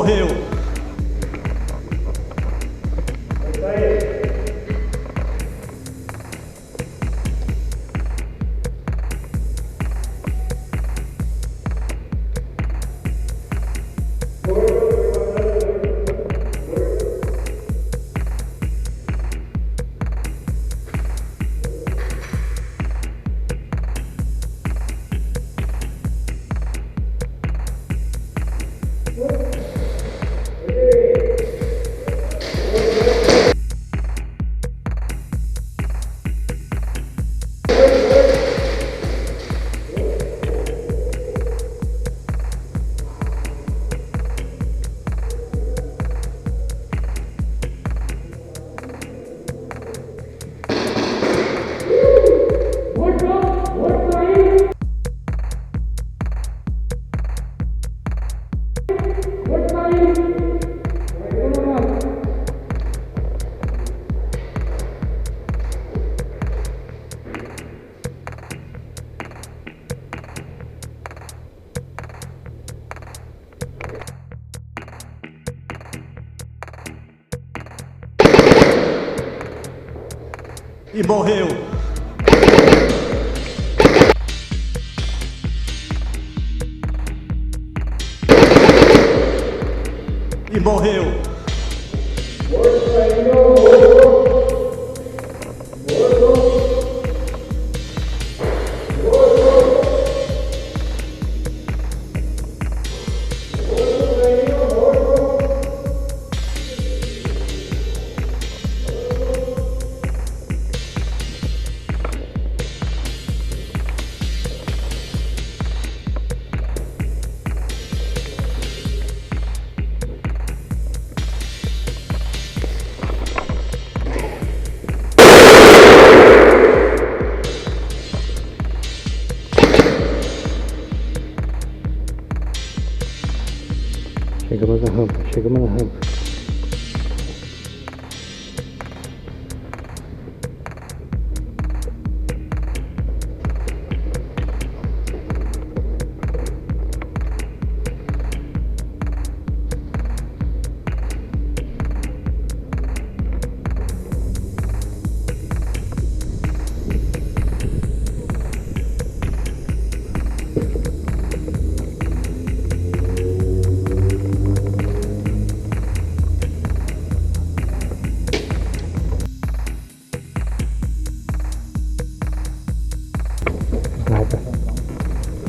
morreu. E morreu. E morreu. Chegamos na rampa.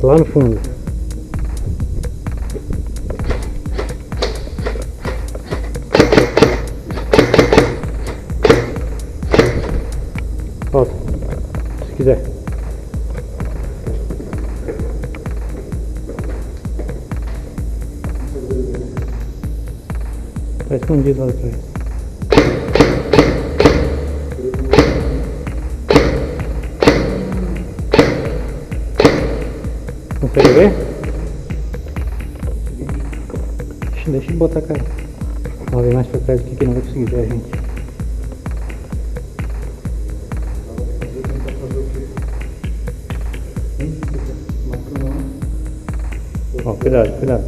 Lá no fundo. Volta, se quiser. Tá escondido lá atrás. Consegue ver? Deixa eu botar a cara. Vamos ver mais pra trás aqui que não vai conseguir ver a gente. Ó, cuidado, cuidado.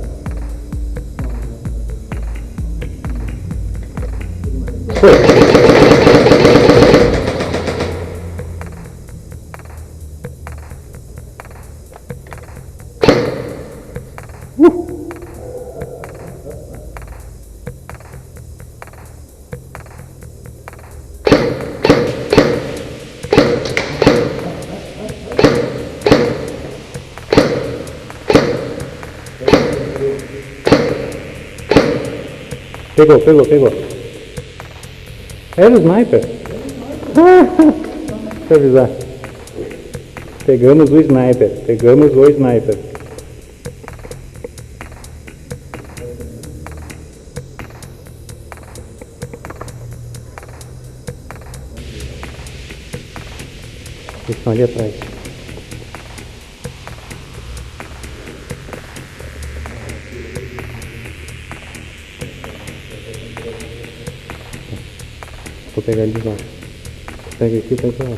Pegou. Era o sniper? Deixa eu avisar. Pegamos o sniper. Eles estão ali atrás. Vou pegar eles lá. Pega aqui e pega lá.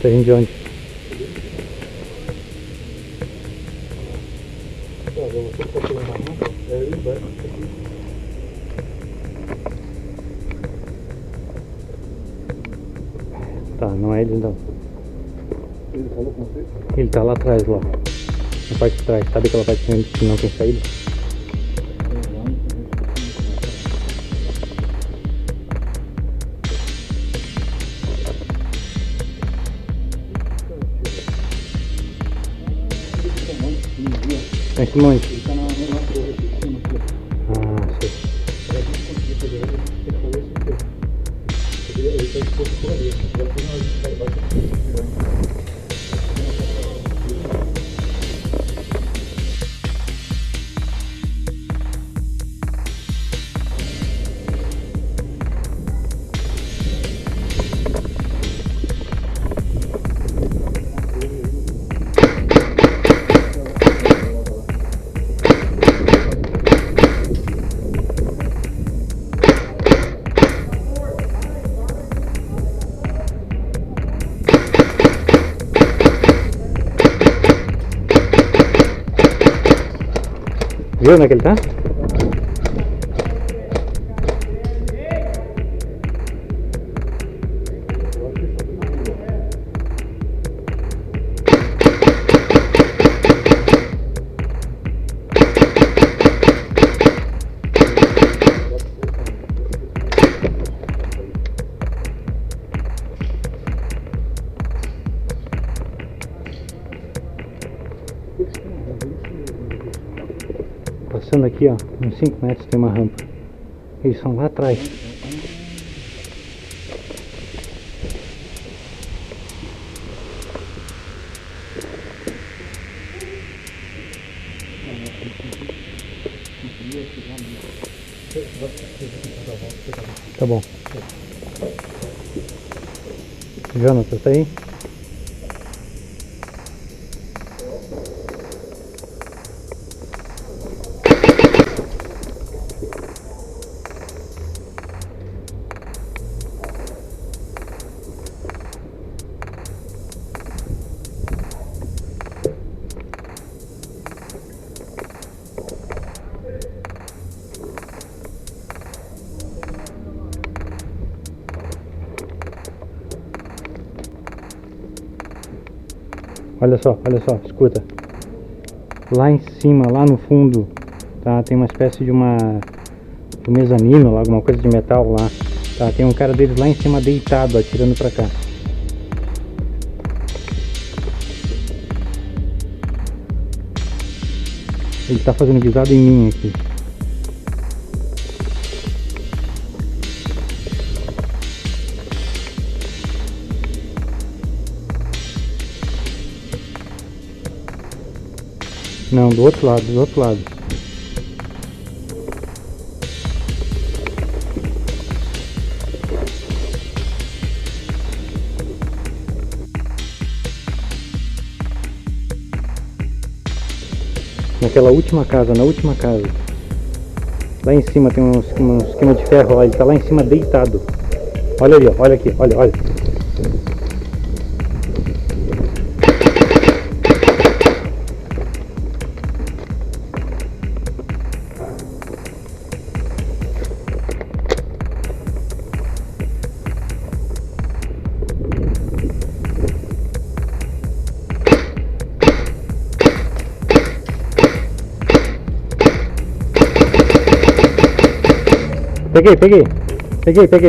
Tá vindo de onde? Tá, não é ele não. Ele falou com você? Ele tá lá atrás, lá. Na parte de trás. Sabe aquela parte que não tem saída? Tá em cima onde? Ele tá na nossa torre aqui em cima. Ah, sei. Pra gente conseguir fazer ele, a gente tem que fazer isso aqui. Ele tá exposto por ali. Já foi na gente vai baixo aqui. Viu onde é que ele tá? Passando aqui, ó, uns 5 metros tem uma rampa. Eles são lá atrás. Tá bom. Jonathan, tá aí? Olha só, escuta. Lá em cima, lá no fundo, tá? Tem uma espécie de um mezanino lá, alguma coisa de metal lá. Tá? Tem um cara deles lá em cima deitado, atirando pra cá. Ele tá fazendo visado em mim aqui. Não, do outro lado, do outro lado. Naquela última casa, na última casa. Lá em cima tem um esquema de ferro lá, ele tá lá em cima deitado. Olha ali, ó, olha aqui, olha, olha.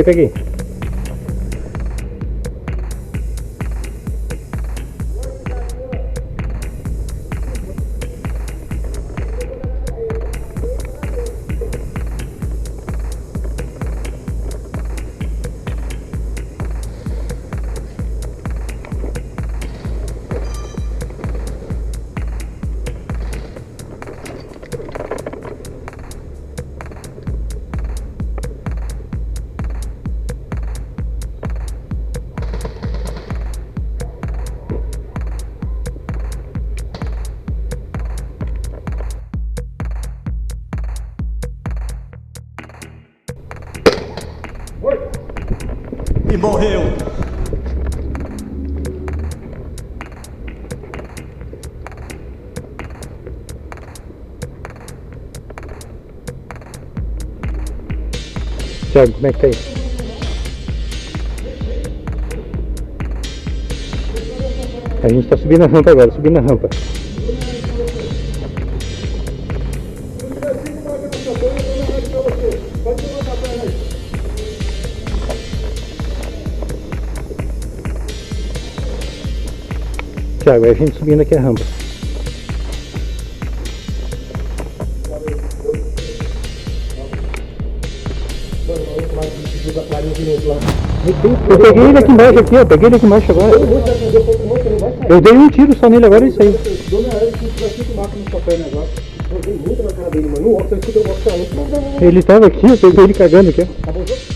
Peguei. E morreu. Thiago, como é que tá aí? A gente tá subindo a rampa agora, subindo a rampa. Thiago, é a gente subindo aqui a rampa. Eu peguei ele aqui embaixo, aqui, ó. Peguei ele aqui embaixo agora. Eu dei um tiro só nele agora e saiu. Ele tava aqui, eu peguei ele cagando aqui, ó.